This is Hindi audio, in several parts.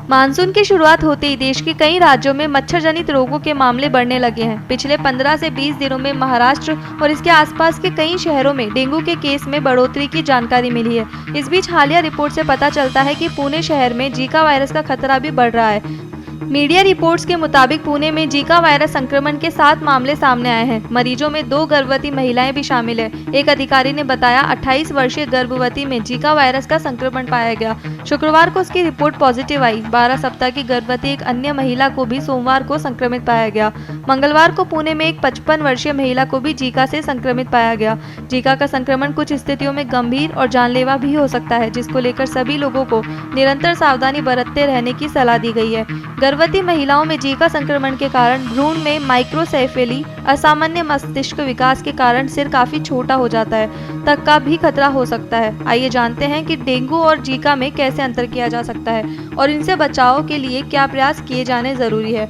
मानसून की शुरुआत होते ही देश के कई राज्यों में मच्छर जनित रोगों के मामले बढ़ने लगे हैं। पिछले 15 से 20 दिनों में महाराष्ट्र और इसके आसपास के कई शहरों में डेंगू के केस में बढ़ोतरी की जानकारी मिली है। इस बीच हालिया रिपोर्ट से पता चलता है कि पुणे शहर में जीका वायरस का खतरा भी बढ़ रहा है। मीडिया रिपोर्ट्स के मुताबिक पुणे में जीका वायरस संक्रमण के 7 मामले सामने आए हैं। मरीजों में 2 गर्भवती महिलाएं भी शामिल है। एक अधिकारी ने बताया 28 वर्षीय गर्भवती में जीका वायरस का संक्रमण पाया गया। शुक्रवार को उसकी रिपोर्ट पॉजिटिव आई। 12 सप्ताह की गर्भवती एक अन्य महिला को भी सोमवार को संक्रमित पाया गया। मंगलवार को पुणे में एक 55 वर्षीय महिला को भी जीका से संक्रमित पाया गया। जीका का संक्रमण कुछ स्थितियों में गंभीर और जानलेवा भी हो सकता है, जिसको लेकर सभी लोगों को निरंतर सावधानी बरतते रहने की सलाह दी गई है। गर्भवती महिलाओं में जीका संक्रमण के कारण भ्रूण में माइक्रोसेफेली, असामान्य मस्तिष्क विकास के कारण सिर काफी छोटा हो जाता है तक का भी खतरा हो सकता है। आइए जानते हैं कि डेंगू और जीका में कैसे अंतर किया जा सकता है और इनसे बचाव के लिए क्या प्रयास किए जाने जरूरी है।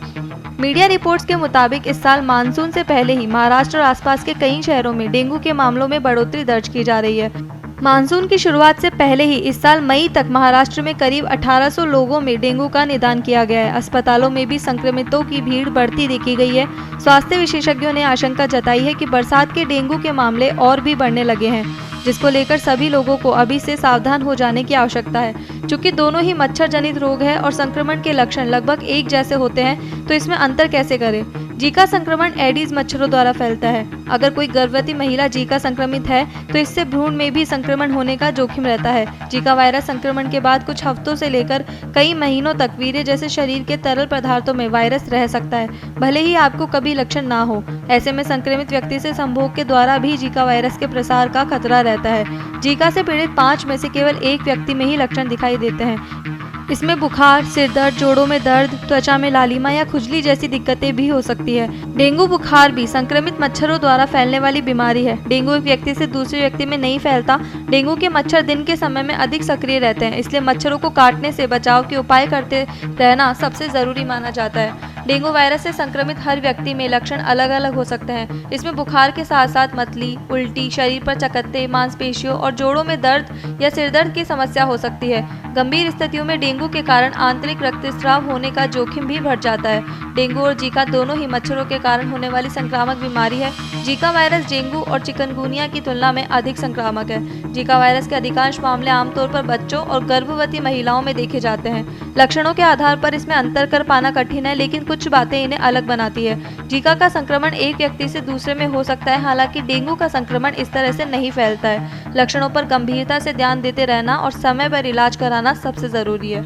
मीडिया रिपोर्ट्स के मुताबिक इस साल मानसून से पहले ही महाराष्ट्र और आसपास के कई शहरों में डेंगू के मामलों में बढ़ोतरी दर्ज की जा रही है। मानसून की शुरुआत से पहले ही इस साल मई तक महाराष्ट्र में करीब 1800 लोगों में डेंगू का निदान किया गया है। अस्पतालों में भी संक्रमितों की भीड़ बढ़ती देखी गई है। स्वास्थ्य विशेषज्ञों ने आशंका जताई है कि बरसात के डेंगू के मामले और भी बढ़ने लगे हैं, जिसको लेकर सभी लोगों को अभी से सावधान हो जाने की आवश्यकता है। चूंकि दोनों ही मच्छर जनित रोग है और संक्रमण के लक्षण लगभग एक जैसे होते हैं, तो इसमें अंतर कैसे करें। जीका संक्रमण एडीज मच्छरों द्वारा फैलता है। अगर कोई गर्भवती महिला जीका संक्रमित है तो इससे भ्रूण में भी संक्रमण होने का जोखिम रहता है। जीका वायरस संक्रमण के बाद कुछ हफ्तों से लेकर कई महीनों तक वीर्य जैसे शरीर के तरल पदार्थों में वायरस रह सकता है, भले ही आपको कभी लक्षण ना हो। ऐसे में संक्रमित व्यक्ति से संभोग के द्वारा भी जीका वायरस के प्रसार का खतरा रहता है। जीका से पीड़ित 5 में से केवल 1 व्यक्ति में ही लक्षण दिखाई देते हैं। इसमें बुखार, सिर दर्द, जोड़ों में दर्द, त्वचा में लालिमा या खुजली जैसी दिक्कतें भी हो सकती है। डेंगू बुखार भी संक्रमित मच्छरों द्वारा फैलने वाली बीमारी है। डेंगू एक व्यक्ति से दूसरे व्यक्ति में नहीं फैलता। डेंगू के मच्छर दिन के समय में अधिक सक्रिय रहते हैं, इसलिए मच्छरों को काटने से बचाव के उपाय करते रहना सबसे जरूरी माना जाता है। डेंगू वायरस से संक्रमित हर व्यक्ति में लक्षण अलग अलग हो सकते हैं। इसमें बुखार के साथ साथ मतली, उल्टी, शरीर पर चकत्ते, मांसपेशियों और जोड़ों में दर्द या सिरदर्द की समस्या हो सकती है। गंभीर स्थितियों में डेंगू के कारण आंतरिक रक्तस्राव होने का जोखिम भी बढ़ जाता है। डेंगू और जीका दोनों ही मच्छरों के कारण होने वाली संक्रामक बीमारी है। जीका वायरस डेंगू और चिकनगुनिया की तुलना में अधिक संक्रामक है। जीका वायरस के अधिकांश मामले आमतौर पर बच्चों और गर्भवती महिलाओं में देखे जाते हैं। लक्षणों के आधार पर इसमें अंतर कर पाना कठिन है, लेकिन कुछ बातें इन्हें अलग बनाती है। जीका का संक्रमण एक व्यक्ति से दूसरे में हो सकता है, हालांकि डेंगू का संक्रमण इस तरह से नहीं फैलता है। लक्षणों पर गंभीरता से ध्यान देते रहना और समय पर इलाज कराना सबसे जरूरी है।